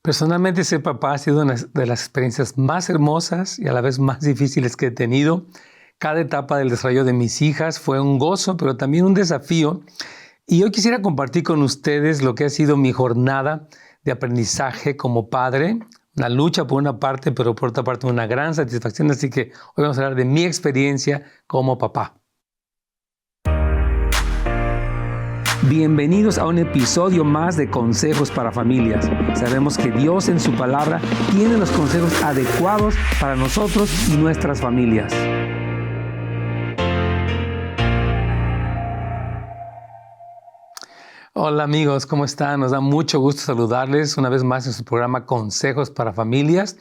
Personalmente, ser papá ha sido una de las experiencias más hermosas y a la vez más difíciles que he tenido. Cada etapa del desarrollo de mis hijas fue un gozo, pero también un desafío. Y hoy quisiera compartir con ustedes lo que ha sido mi jornada de aprendizaje como padre. Una lucha por una parte, pero por otra parte una gran satisfacción. Así que hoy vamos a hablar de mi experiencia como papá. Bienvenidos a un episodio más de Consejos para Familias. Sabemos que Dios en su palabra tiene los consejos adecuados para nosotros y nuestras familias. Hola amigos, ¿cómo están? Nos da mucho gusto saludarles una vez más en su programa Consejos para Familias.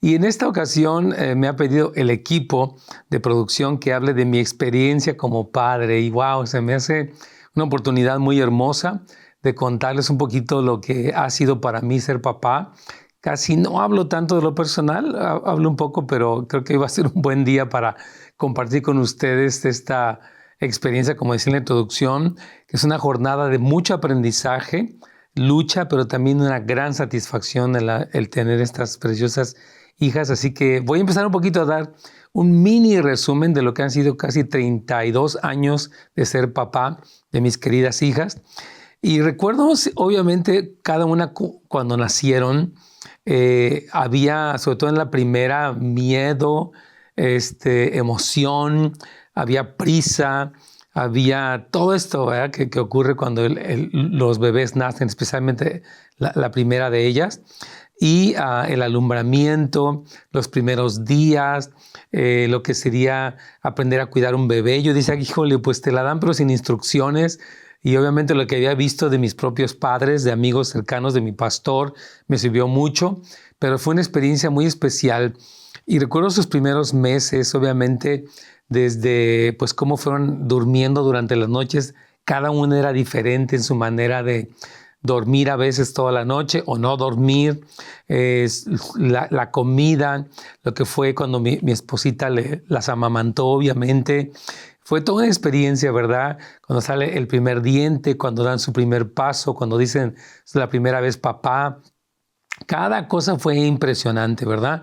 Y en esta ocasión me ha pedido el equipo de producción que hable de mi experiencia como padre. Y wow, se me hace una oportunidad muy hermosa de contarles un poquito lo que ha sido para mí ser papá. Casi no hablo tanto de lo personal, hablo un poco, pero creo que va a ser un buen día para compartir con ustedes esta experiencia, como decía en la introducción, que es una jornada de mucho aprendizaje, lucha, pero también una gran satisfacción el tener estas preciosas hijas. Así que voy a empezar un poquito a dar un mini resumen de lo que han sido casi 32 años de ser papá de mis queridas hijas. Y recuerdo, obviamente, cada una cuando nacieron, había, sobre todo en la primera, miedo, emoción, había prisa, había todo esto, ¿verdad? Que ocurre cuando los bebés nacen, especialmente la primera de ellas. Y el alumbramiento, los primeros días, lo que sería aprender a cuidar un bebé. Yo decía, híjole, pues te la dan pero sin instrucciones. Y obviamente lo que había visto de mis propios padres, de amigos cercanos, de mi pastor, me sirvió mucho. Pero fue una experiencia muy especial. Y recuerdo sus primeros meses, obviamente, desde pues cómo fueron durmiendo durante las noches. Cada una era diferente en su manera de dormir a veces toda la noche o no dormir, la comida, lo que fue cuando mi esposita las amamantó, obviamente. Fue toda una experiencia, ¿verdad? Cuando sale el primer diente, cuando dan su primer paso, cuando dicen es la primera vez papá. Cada cosa fue impresionante, ¿verdad?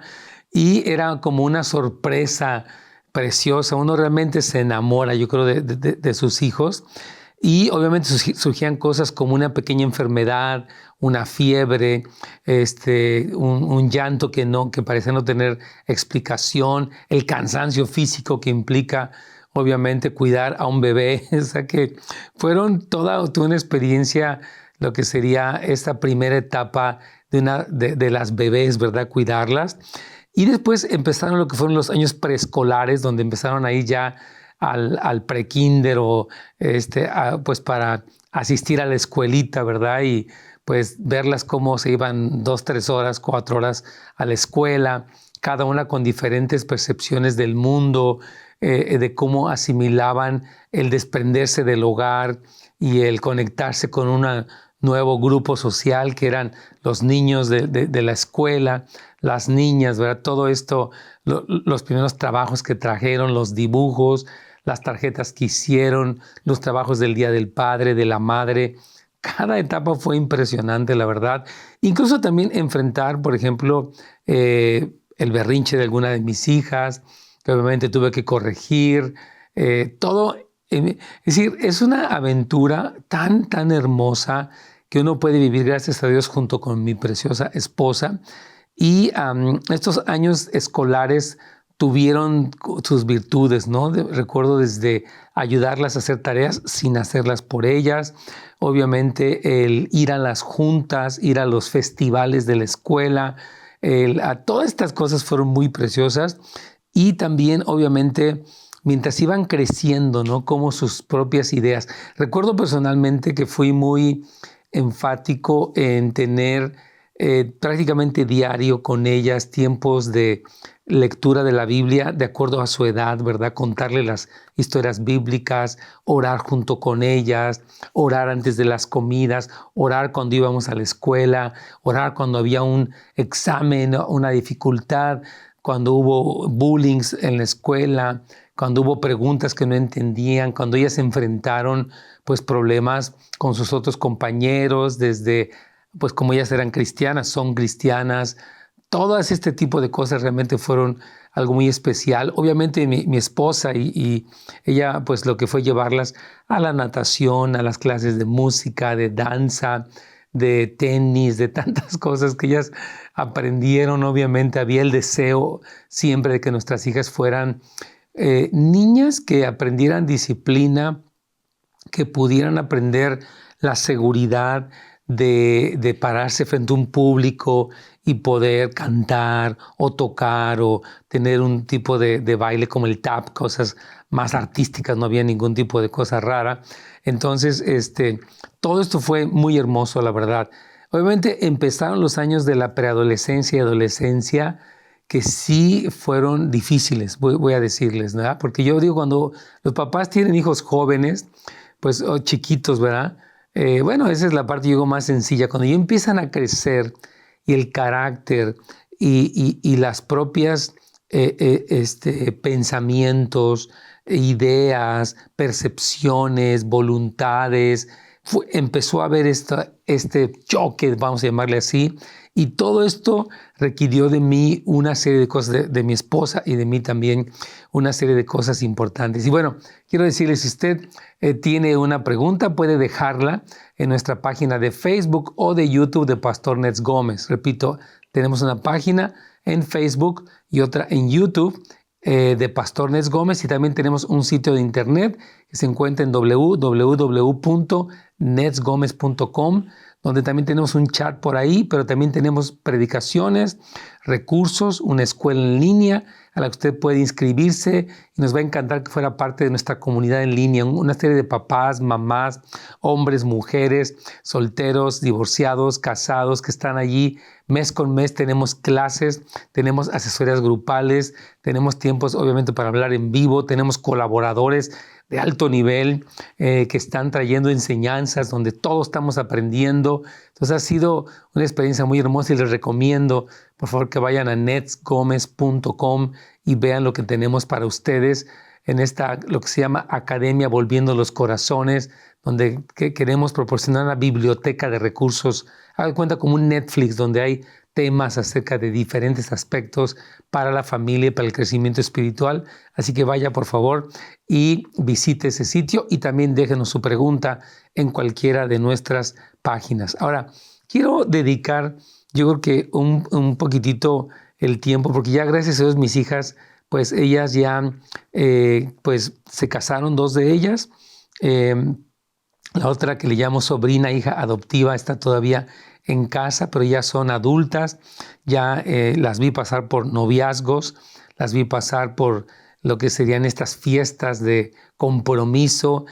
Y era como una sorpresa preciosa. Uno realmente se enamora, yo creo, de sus hijos. Y obviamente surgían cosas como una pequeña enfermedad, una fiebre, un llanto que parecía no tener explicación, el cansancio físico que implica obviamente cuidar a un bebé. O sea que fueron toda una experiencia, lo que sería esta primera etapa de las bebés, ¿verdad? Cuidarlas. Y después empezaron lo que fueron los años preescolares, donde empezaron ahí ya al prekinder o pues para asistir a la escuelita, ¿verdad? Y pues verlas cómo se iban 2, 3 horas, 4 horas a la escuela, cada una con diferentes percepciones del mundo, de cómo asimilaban el desprenderse del hogar y el conectarse con un nuevo grupo social que eran los niños de la escuela, las niñas, ¿verdad? Todo esto, los primeros trabajos que trajeron, los dibujos, las tarjetas que hicieron, los trabajos del Día del Padre, de la Madre. Cada etapa fue impresionante, la verdad. Incluso también enfrentar, por ejemplo, el berrinche de alguna de mis hijas, que obviamente tuve que corregir. Todo, es decir, es una aventura tan hermosa que uno puede vivir, gracias a Dios, junto con mi preciosa esposa. Y estos años escolares tuvieron sus virtudes, ¿no? Recuerdo desde ayudarlas a hacer tareas sin hacerlas por ellas. Obviamente el ir a las juntas, ir a los festivales de la escuela, todas estas cosas fueron muy preciosas. Y también, obviamente, mientras iban creciendo, ¿no? Como sus propias ideas. Recuerdo personalmente que fui muy enfático en tener prácticamente diario con ellas tiempos de lectura de la Biblia de acuerdo a su edad, ¿verdad? Contarle las historias bíblicas, orar junto con ellas, orar antes de las comidas, orar cuando íbamos a la escuela, orar cuando había un examen, una dificultad, cuando hubo bullying en la escuela, cuando hubo preguntas que no entendían, cuando ellas se enfrentaron pues problemas con sus otros compañeros, desde pues como ellas eran cristianas, son cristianas. Todas este tipo de cosas realmente fueron algo muy especial. Obviamente mi esposa y ella pues lo que fue llevarlas a la natación, a las clases de música, de danza, de tenis, de tantas cosas que ellas aprendieron. Obviamente había el deseo siempre de que nuestras hijas fueran niñas que aprendieran disciplina, que pudieran aprender la seguridad de pararse frente a un público y poder cantar o tocar o tener un tipo de baile como el tap, cosas más artísticas, no había ningún tipo de cosa rara. Entonces, todo esto fue muy hermoso, la verdad. Obviamente empezaron los años de la preadolescencia y adolescencia que sí fueron difíciles, voy a decirles, ¿verdad? Porque yo digo, cuando los papás tienen hijos jóvenes, pues chiquitos, ¿verdad? Bueno, esa es la parte, yo digo, más sencilla. Cuando ya empiezan a crecer y el carácter y las propias pensamientos, ideas, percepciones, voluntades, empezó a haber este choque, vamos a llamarle así, y todo esto requirió de mí una serie de cosas, de mi esposa y de mí también, una serie de cosas importantes. Y bueno, quiero decirle, si usted tiene una pregunta, puede dejarla en nuestra página de Facebook o de YouTube de Pastor Nets Gómez. Repito, tenemos una página en Facebook y otra en YouTube de Pastor Nets Gómez, y también tenemos un sitio de internet que se encuentra en www.netsgomez.com, donde también tenemos un chat por ahí, pero también tenemos predicaciones, recursos, una escuela en línea a la que usted puede inscribirse, y nos va a encantar que fuera parte de nuestra comunidad en línea, una serie de papás, mamás, hombres, mujeres, solteros, divorciados, casados, que están allí mes con mes. Tenemos clases, tenemos asesorías grupales, tenemos tiempos obviamente para hablar en vivo, tenemos colaboradores de alto nivel que están trayendo enseñanzas donde todos estamos aprendiendo. Entonces ha sido una experiencia muy hermosa, y les recomiendo por favor que vayan a netsgomez.com y vean lo que tenemos para ustedes en lo que se llama Academia Volviendo los Corazones, donde queremos proporcionar una biblioteca de recursos. Haga cuenta como un Netflix, donde hay temas acerca de diferentes aspectos para la familia y para el crecimiento espiritual. Así que vaya por favor y visite ese sitio, y también déjenos su pregunta en cualquiera de nuestras páginas. Ahora, quiero dedicar, yo creo que un poquitito el tiempo, porque ya gracias a Dios mis hijas, pues ellas ya pues se casaron, 2 de ellas. La otra, que le llamo sobrina, hija adoptiva, está todavía en casa, pero ya son adultas. Ya las vi pasar por noviazgos, las vi pasar por lo que serían estas fiestas de compromiso.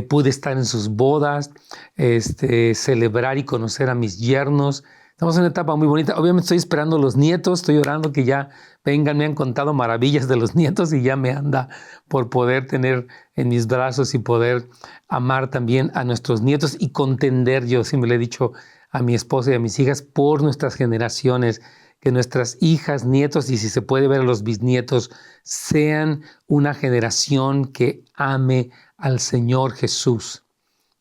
Pude estar en sus bodas, celebrar y conocer a mis yernos. Estamos en una etapa muy bonita. Obviamente estoy esperando los nietos, estoy orando que ya vengan. Me han contado maravillas de los nietos y ya me anda por poder tener en mis brazos y poder amar también a nuestros nietos y contender. Yo siempre le he dicho a mi esposa y a mis hijas, por nuestras generaciones, que nuestras hijas, nietos y si se puede ver a los bisnietos, sean una generación que ame al Señor Jesús.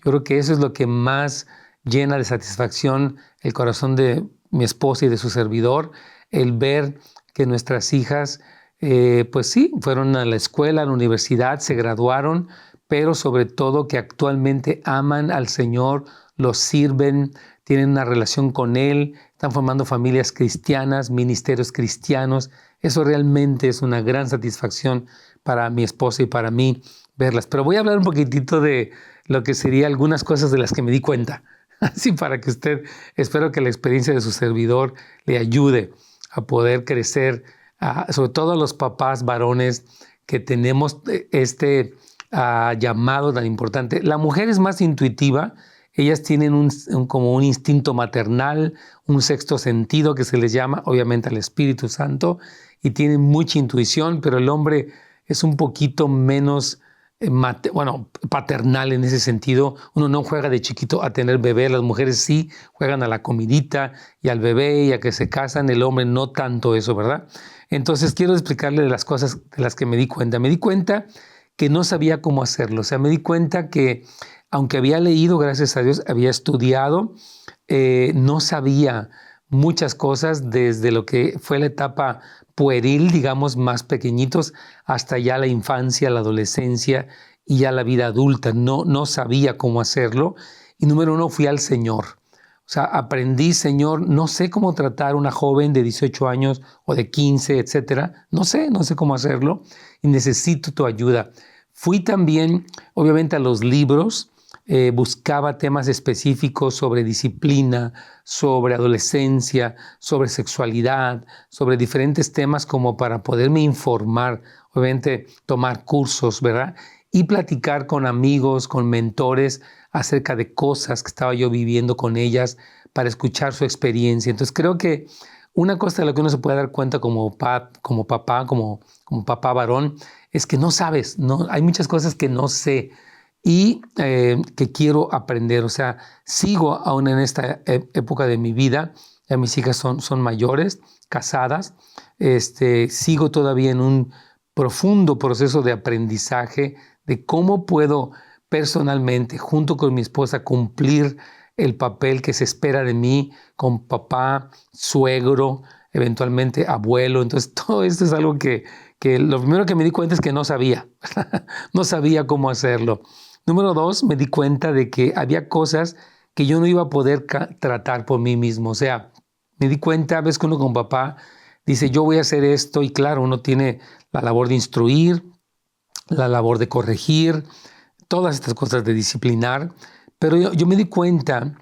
Yo creo que eso es lo que más llena de satisfacción el corazón de mi esposa y de su servidor, el ver que nuestras hijas, pues sí, fueron a la escuela, a la universidad, se graduaron, pero sobre todo que actualmente aman al Señor, los sirven, tienen una relación con Él, están formando familias cristianas, ministerios cristianos. Eso realmente es una gran satisfacción para mi esposa y para mí verlas. Pero voy a hablar un poquitito de lo que sería algunas cosas de las que me di cuenta. Así para que usted, espero que la experiencia de su servidor le ayude a poder crecer, sobre todo a los papás varones que tenemos llamado tan importante. La mujer es más intuitiva, ellas tienen como un instinto maternal, un sexto sentido que se les llama, obviamente al Espíritu Santo, y tienen mucha intuición, pero el hombre es un poquito menos paternal en ese sentido. Uno no juega de chiquito a tener bebé, las mujeres sí juegan a la comidita y al bebé y a que se casan, el hombre no tanto eso, ¿verdad? Entonces quiero explicarle de las cosas de las que me di cuenta. Me di cuenta que no sabía cómo hacerlo, o sea, me di cuenta que aunque había leído, gracias a Dios, había estudiado, no sabía muchas cosas desde lo que fue la etapa pueril, digamos, más pequeñitos, hasta ya la infancia, la adolescencia y ya la vida adulta. No sabía cómo hacerlo. Y número uno, fui al Señor. O sea, aprendí, Señor, no sé cómo tratar a una joven de 18 años o de 15, etcétera. No sé cómo hacerlo y necesito tu ayuda. Fui también, obviamente, a los libros, buscaba temas específicos sobre disciplina, sobre adolescencia, sobre sexualidad, sobre diferentes temas como para poderme informar, obviamente tomar cursos, ¿verdad? Y platicar con amigos, con mentores acerca de cosas que estaba yo viviendo con ellas para escuchar su experiencia. Entonces creo que una cosa de la que uno se puede dar cuenta como papá varón, es que no sabes, no, hay muchas cosas que no sé y que quiero aprender. O sea, sigo aún en esta época de mi vida, ya mis hijas son mayores, casadas, sigo todavía en un profundo proceso de aprendizaje de cómo puedo personalmente, junto con mi esposa, cumplir el papel que se espera de mí con papá, suegro, eventualmente abuelo. Entonces, todo esto es algo que lo primero que me di cuenta es que no sabía, no sabía cómo hacerlo. Número dos, me di cuenta de que había cosas que yo no iba a poder tratar por mí mismo. O sea, me di cuenta, ves que uno con papá dice, yo voy a hacer esto, y claro, uno tiene la labor de instruir, la labor de corregir, todas estas cosas de disciplinar, pero yo me di cuenta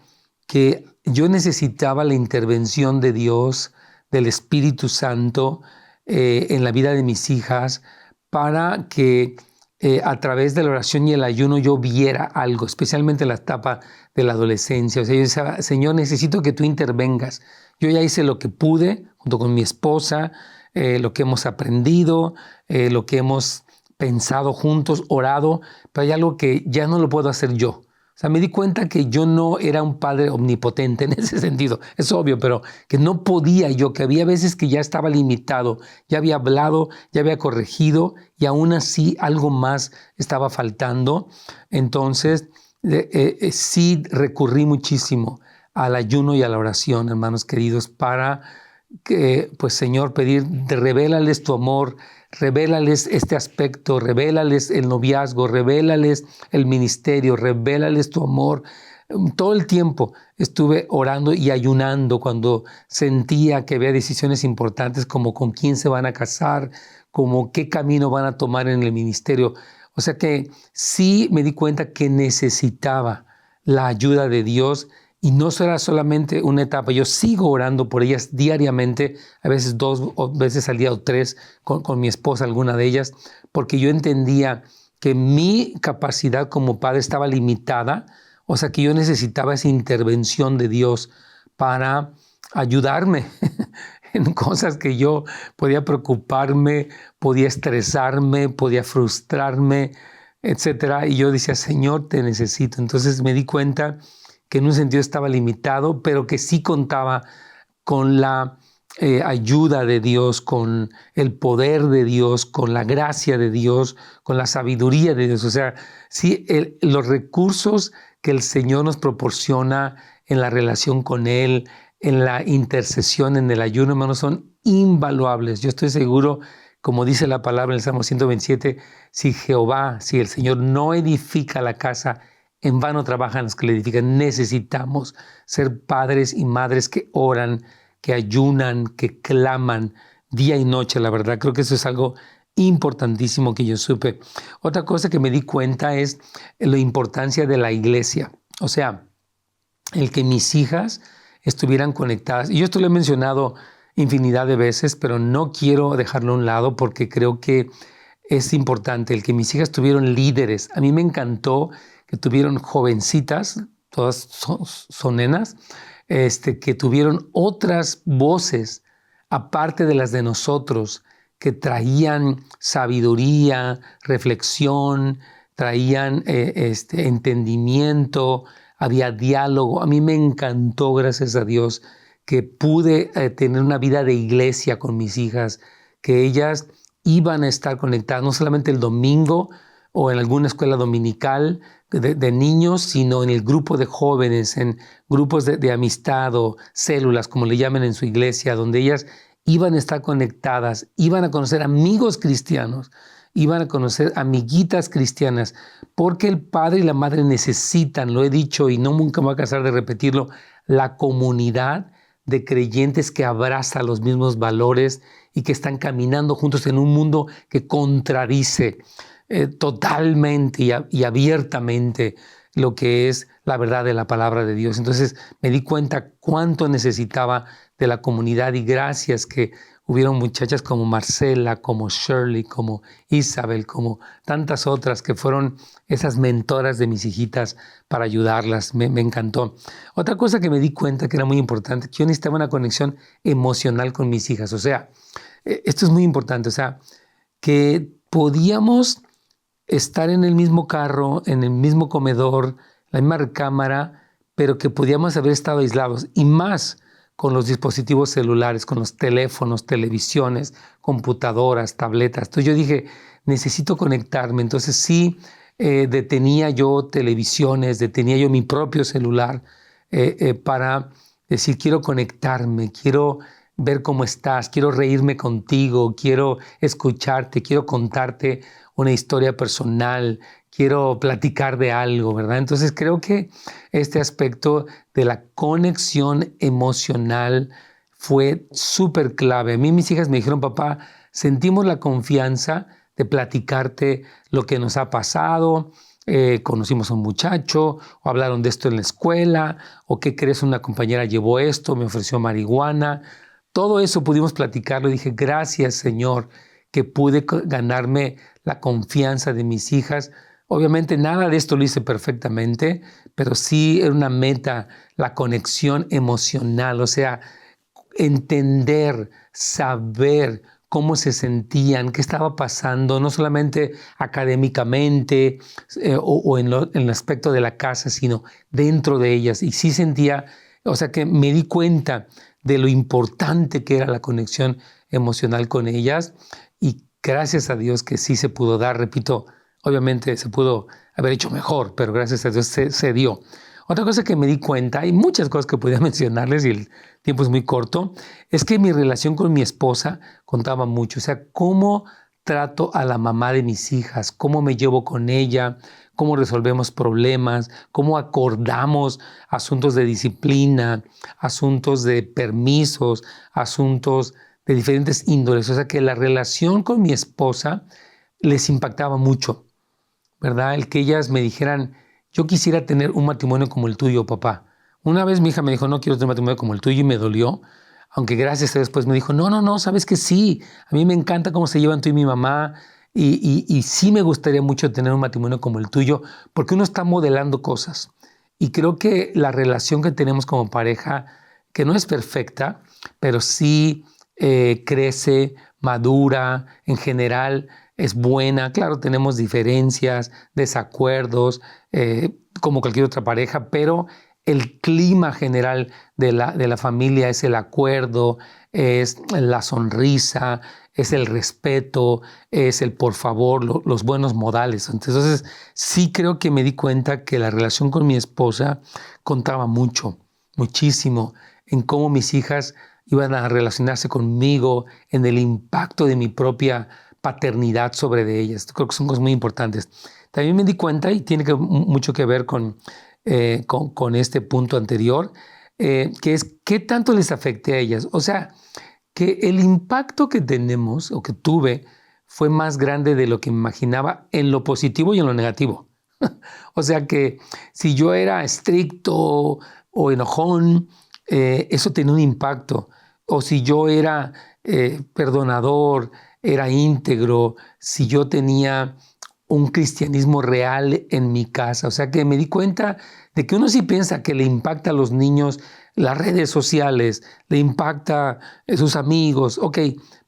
que yo necesitaba la intervención de Dios, del Espíritu Santo, en la vida de mis hijas, para que a través de la oración y el ayuno yo viera algo, especialmente en la etapa de la adolescencia. O sea, yo decía, Señor, necesito que tú intervengas. Yo ya hice lo que pude junto con mi esposa, lo que hemos aprendido, lo que hemos pensado juntos, orado, pero hay algo que ya no lo puedo hacer yo. O sea, me di cuenta que yo no era un padre omnipotente en ese sentido, es obvio, pero que no podía yo, que había veces que ya estaba limitado, ya había hablado, ya había corregido y aún así algo más estaba faltando. Entonces, sí recurrí muchísimo al ayuno y a la oración, hermanos queridos, para que, pues Señor, pedir, revélales tu amor, revélales este aspecto, revélales el noviazgo, revélales el ministerio, revélales tu amor. Todo el tiempo estuve orando y ayunando cuando sentía que había decisiones importantes como con quién se van a casar, como qué camino van a tomar en el ministerio. O sea que sí me di cuenta que necesitaba la ayuda de Dios. Y no será solamente una etapa, yo sigo orando por ellas diariamente, a veces 2 veces al día o 3 con mi esposa, alguna de ellas, porque yo entendía que mi capacidad como padre estaba limitada, o sea que yo necesitaba esa intervención de Dios para ayudarme en cosas que yo podía preocuparme, podía estresarme, podía frustrarme, etcétera. Y yo decía, Señor, te necesito. Entonces me di cuenta que en un sentido estaba limitado, pero que sí contaba con la ayuda de Dios, con el poder de Dios, con la gracia de Dios, con la sabiduría de Dios. O sea, sí, los recursos que el Señor nos proporciona en la relación con Él, en la intercesión, en el ayuno, hermanos, son invaluables. Yo estoy seguro, como dice la palabra en el Salmo 127, si el Señor no edifica la casa, en vano trabajan los que le edifican. Necesitamos ser padres y madres que oran, que ayunan, que claman día y noche. La verdad, creo que eso es algo importantísimo que yo supe. Otra cosa que me di cuenta es la importancia de la iglesia. O sea, el que mis hijas estuvieran conectadas. Y yo esto lo he mencionado infinidad de veces, pero no quiero dejarlo a un lado porque creo que es importante el que mis hijas tuvieron líderes. A mí me encantó que tuvieron jovencitas, todas son nenas, que tuvieron otras voces aparte de las de nosotros, que traían sabiduría, reflexión, traían entendimiento, había diálogo. A mí me encantó, gracias a Dios, que pude tener una vida de iglesia con mis hijas, que ellas iban a estar conectadas no solamente el domingo o en alguna escuela dominical, de niños, sino en el grupo de jóvenes, en grupos de amistad o células, como le llaman en su iglesia, donde ellas iban a estar conectadas, iban a conocer amigos cristianos, iban a conocer amiguitas cristianas, porque el padre y la madre necesitan, lo he dicho y no nunca me voy a cansar de repetirlo, la comunidad de creyentes que abraza los mismos valores y que están caminando juntos en un mundo que contradice totalmente y abiertamente lo que es la verdad de la palabra de Dios. Entonces me di cuenta cuánto necesitaba de la comunidad y gracias que hubieron muchachas como Marcela, como Shirley, como Isabel, como tantas otras que fueron esas mentoras de mis hijitas para ayudarlas. Me encantó. Otra cosa que me di cuenta que era muy importante, que yo necesitaba una conexión emocional con mis hijas. O sea, esto es muy importante. O sea, que podíamos estar en el mismo carro, en el mismo comedor, la misma recámara, pero que podíamos haber estado aislados. Y más con los dispositivos celulares, con los teléfonos, televisiones, computadoras, tabletas. Entonces yo dije, necesito conectarme. Entonces sí, detenía yo televisiones, detenía yo mi propio celular para decir, quiero conectarme, quiero ver cómo estás, quiero reírme contigo, quiero escucharte, quiero contarte una historia personal, quiero platicar de algo, ¿verdad? Entonces creo que este aspecto de la conexión emocional fue súper clave. A mí mis hijas me dijeron, papá, sentimos la confianza de platicarte lo que nos ha pasado, conocimos a un muchacho, o hablaron de esto en la escuela, o qué crees, una compañera llevó esto, me ofreció marihuana. Todo eso pudimos platicarlo y dije, gracias Señor, que pude ganarme la confianza de mis hijas. Obviamente nada de esto lo hice perfectamente, pero sí era una meta, la conexión emocional, o sea, entender, saber cómo se sentían, qué estaba pasando, no solamente académicamente o en el aspecto de la casa, sino dentro de ellas. Y sí sentía, o sea que me di cuenta de lo importante que era la conexión emocional con ellas y gracias a Dios que sí se pudo dar, repito, obviamente se pudo haber hecho mejor, pero gracias a Dios se dio. Otra cosa que me di cuenta, hay muchas cosas que podía mencionarles y el tiempo es muy corto, es que mi relación con mi esposa contaba mucho. O sea, cómo trato a la mamá de mis hijas, cómo me llevo con ella, cómo resolvemos problemas, cómo acordamos asuntos de disciplina, asuntos de permisos, asuntos de diferentes índoles. O sea, que la relación con mi esposa les impactaba mucho, ¿verdad? El que ellas me dijeran, yo quisiera tener un matrimonio como el tuyo, papá. Una vez mi hija me dijo, no quiero tener un matrimonio como el tuyo y me dolió, aunque gracias a Dios después me dijo, no, sabes que sí, a mí me encanta cómo se llevan tú y mi mamá y sí me gustaría mucho tener un matrimonio como el tuyo porque uno está modelando cosas. Y creo que la relación que tenemos como pareja, que no es perfecta, pero sí crece, madura, en general es buena. Claro, tenemos diferencias, desacuerdos, como cualquier otra pareja, pero el clima general de la familia es el acuerdo, es la sonrisa, es el respeto, es el por favor, los buenos modales. Entonces, sí creo que me di cuenta que la relación con mi esposa contaba mucho, muchísimo, en cómo mis hijas iban a relacionarse conmigo, en el impacto de mi propia paternidad sobre de ellas. Creo que son cosas muy importantes. También me di cuenta, y tiene mucho que ver con este punto anterior, que es qué tanto les afecte a ellas. O sea, que el impacto que tenemos o que tuve fue más grande de lo que me imaginaba en lo positivo y en lo negativo. O sea que si yo era estricto o enojón, eso tenía un impacto. O si yo era perdonador, era íntegro, si yo tenía un cristianismo real en mi casa. O sea que me di cuenta de que uno sí piensa que le impacta a los niños las redes sociales, le impacta a sus amigos, ok,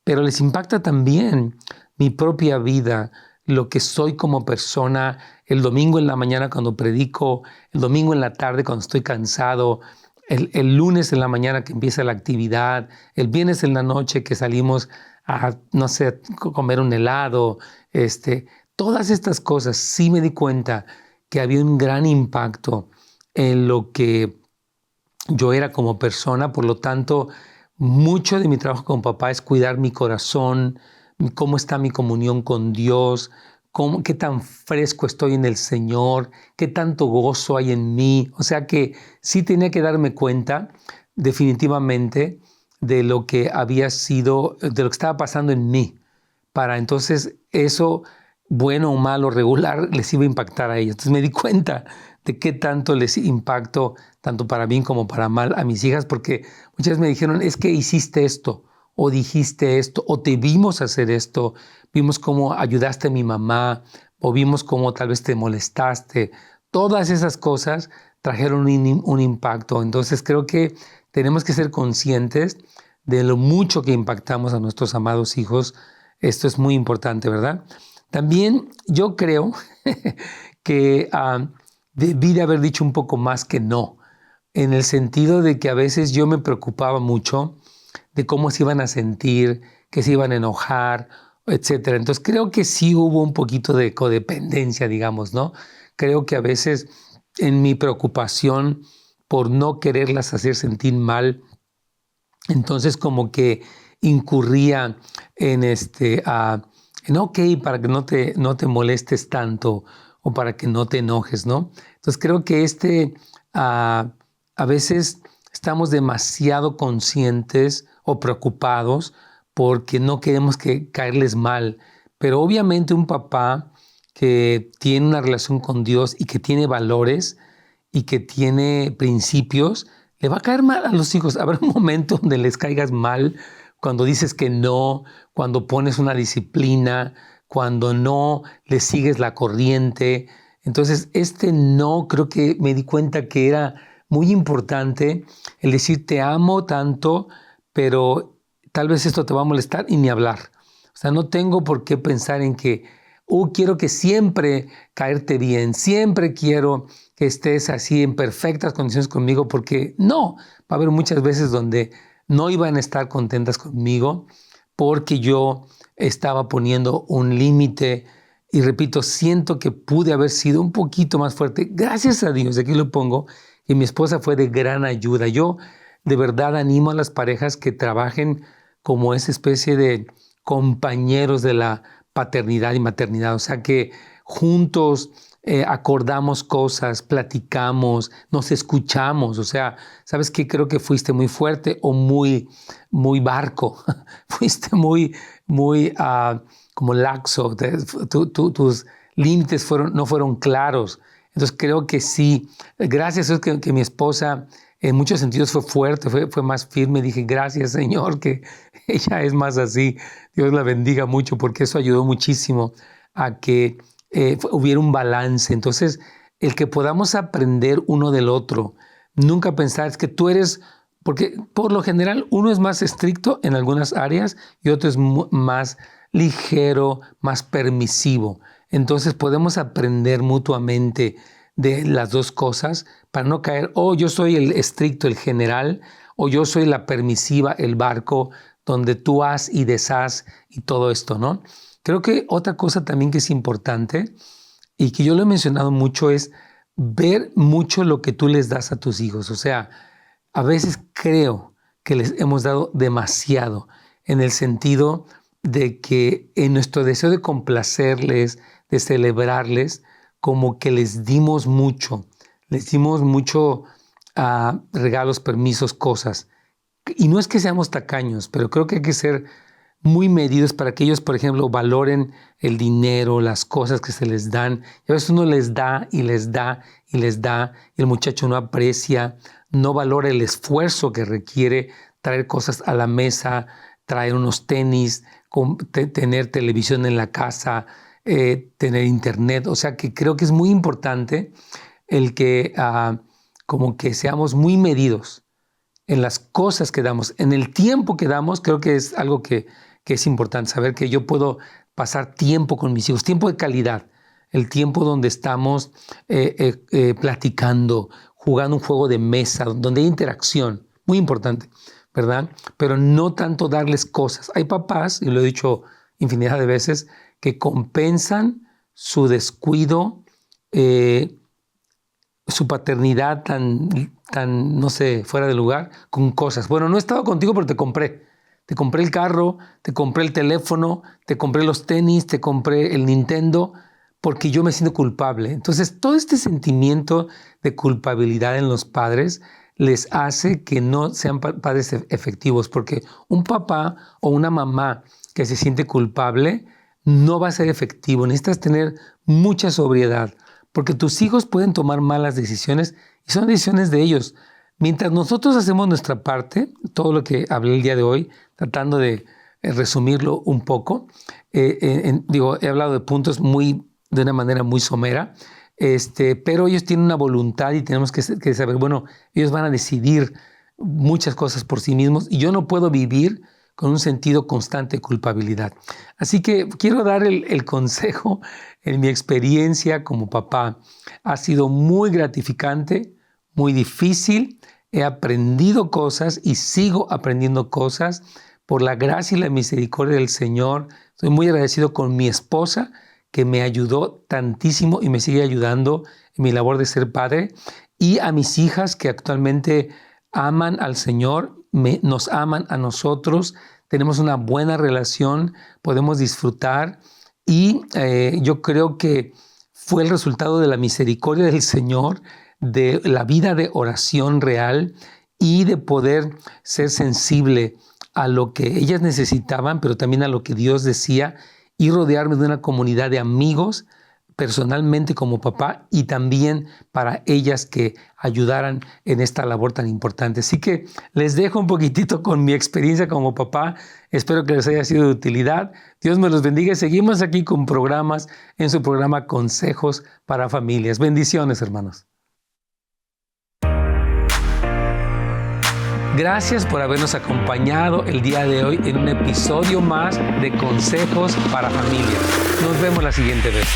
pero les impacta también mi propia vida, lo que soy como persona, el domingo en la mañana cuando predico, el domingo en la tarde cuando estoy cansado, el lunes en la mañana que empieza la actividad, el viernes en la noche que salimos a, no sé, comer un helado, todas estas cosas sí me di cuenta que había un gran impacto en lo que yo era como persona. Por lo tanto, mucho de mi trabajo con papá es cuidar mi corazón, cómo está mi comunión con Dios, qué tan fresco estoy en el Señor, qué tanto gozo hay en mí. O sea que sí tenía que darme cuenta definitivamente de lo que había sido, de lo que estaba pasando en mí, para entonces eso, bueno o malo, regular, les iba a impactar a ellos. Entonces me di cuenta de qué tanto les impactó, tanto para bien como para mal, a mis hijas, porque muchas veces me dijeron, es que hiciste esto, o dijiste esto, o te vimos hacer esto, vimos cómo ayudaste a mi mamá, o vimos cómo tal vez te molestaste. Todas esas cosas trajeron un impacto. Entonces creo que tenemos que ser conscientes de lo mucho que impactamos a nuestros amados hijos. Esto es muy importante, ¿verdad? También yo creo que debí de haber dicho un poco más que no, en el sentido de que a veces yo me preocupaba mucho de cómo se iban a sentir, que se iban a enojar, etcétera. Entonces creo que sí hubo un poquito de codependencia, digamos, ¿no? Creo que a veces en mi preocupación por no quererlas hacer sentir mal, entonces como que incurría en en ok, para que no te molestes tanto o para que no te enojes, ¿no? Entonces creo que a veces estamos demasiado conscientes o preocupados porque no queremos caerles mal, pero obviamente un papá que tiene una relación con Dios y que tiene valores y que tiene principios, le va a caer mal a los hijos. Habrá un momento donde les caigas mal, cuando dices que no, cuando pones una disciplina, cuando no les sigues la corriente. Entonces, no creo que me di cuenta que era muy importante el decir te amo tanto, pero tal vez esto te va a molestar y ni hablar. O sea, no tengo por qué pensar en que, quiero que siempre caerte bien, siempre quiero que estés así en perfectas condiciones conmigo, porque no, va a haber muchas veces donde no iban a estar contentas conmigo porque yo estaba poniendo un límite. Y repito, siento que pude haber sido un poquito más fuerte. Gracias a Dios, aquí lo pongo, y mi esposa fue de gran ayuda. Yo de verdad animo a las parejas que trabajen como esa especie de compañeros de la paternidad y maternidad. O sea, que juntos acordamos cosas, platicamos, nos escuchamos. O sea, ¿sabes qué? Creo que fuiste muy fuerte o muy barco. Fuiste muy como laxo. Tus límites no fueron claros. Entonces creo que sí. Gracias a Dios que mi esposa en muchos sentidos fue fuerte, fue más firme. Dije, gracias Señor, que ella es más así. Dios la bendiga mucho porque eso ayudó muchísimo a que hubiera un balance. Entonces, el que podamos aprender uno del otro, nunca pensar es que tú eres, porque por lo general uno es más estricto en algunas áreas y otro es más ligero, más permisivo. Entonces podemos aprender mutuamente de las dos cosas para no caer, yo soy el estricto, el general, o yo soy la permisiva, el barco, donde tú haz y deshaz y todo esto, ¿no? Creo que otra cosa también que es importante y que yo lo he mencionado mucho es ver mucho lo que tú les das a tus hijos. O sea, a veces creo que les hemos dado demasiado en el sentido de que en nuestro deseo de complacerles, de celebrarles, como que les dimos mucho regalos, permisos, cosas. Y no es que seamos tacaños, pero creo que hay que ser muy medidos para que ellos, por ejemplo, valoren el dinero, las cosas que se les dan. Y a veces uno les da y les da y les da, y el muchacho no aprecia, no valora el esfuerzo que requiere traer cosas a la mesa, traer unos tenis, tener televisión en la casa, tener internet. O sea que creo que es muy importante el que como que seamos muy medidos en las cosas que damos, en el tiempo que damos. Creo que es algo que es importante, saber que yo puedo pasar tiempo con mis hijos, tiempo de calidad, el tiempo donde estamos platicando, jugando un juego de mesa, donde hay interacción, muy importante, ¿verdad? Pero no tanto darles cosas. Hay papás, y lo he dicho infinidad de veces, que compensan su descuido su paternidad tan, no sé, fuera de lugar con cosas. Bueno, no he estado contigo, pero te compré. Te compré el carro, te compré el teléfono, te compré los tenis, te compré el Nintendo, porque yo me siento culpable. Entonces, todo este sentimiento de culpabilidad en los padres les hace que no sean padres efectivos, porque un papá o una mamá que se siente culpable no va a ser efectivo. Necesitas tener mucha sobriedad, porque tus hijos pueden tomar malas decisiones y son decisiones de ellos. Mientras nosotros hacemos nuestra parte, todo lo que hablé el día de hoy, tratando de resumirlo un poco, he hablado de puntos de una manera muy somera, pero ellos tienen una voluntad y tenemos que saber, bueno, ellos van a decidir muchas cosas por sí mismos y yo no puedo vivir con un sentido constante de culpabilidad. Así que quiero dar el consejo en mi experiencia como papá. Ha sido muy gratificante, muy difícil. He aprendido cosas y sigo aprendiendo cosas por la gracia y la misericordia del Señor. Estoy muy agradecido con mi esposa, que me ayudó tantísimo y me sigue ayudando en mi labor de ser padre, y a mis hijas que actualmente aman al Señor, nos aman a nosotros, tenemos una buena relación, podemos disfrutar y yo creo que fue el resultado de la misericordia del Señor, de la vida de oración real y de poder ser sensible a lo que ellas necesitaban, pero también a lo que Dios decía, y rodearme de una comunidad de amigos personalmente como papá y también para ellas que ayudaran en esta labor tan importante. Así que les dejo un poquitito con mi experiencia como papá. Espero que les haya sido de utilidad. Dios me los bendiga. Seguimos aquí con programas en su programa Consejos para Familias. Bendiciones, hermanos. Gracias por habernos acompañado el día de hoy en un episodio más de Consejos para Familias. Nos vemos la siguiente vez.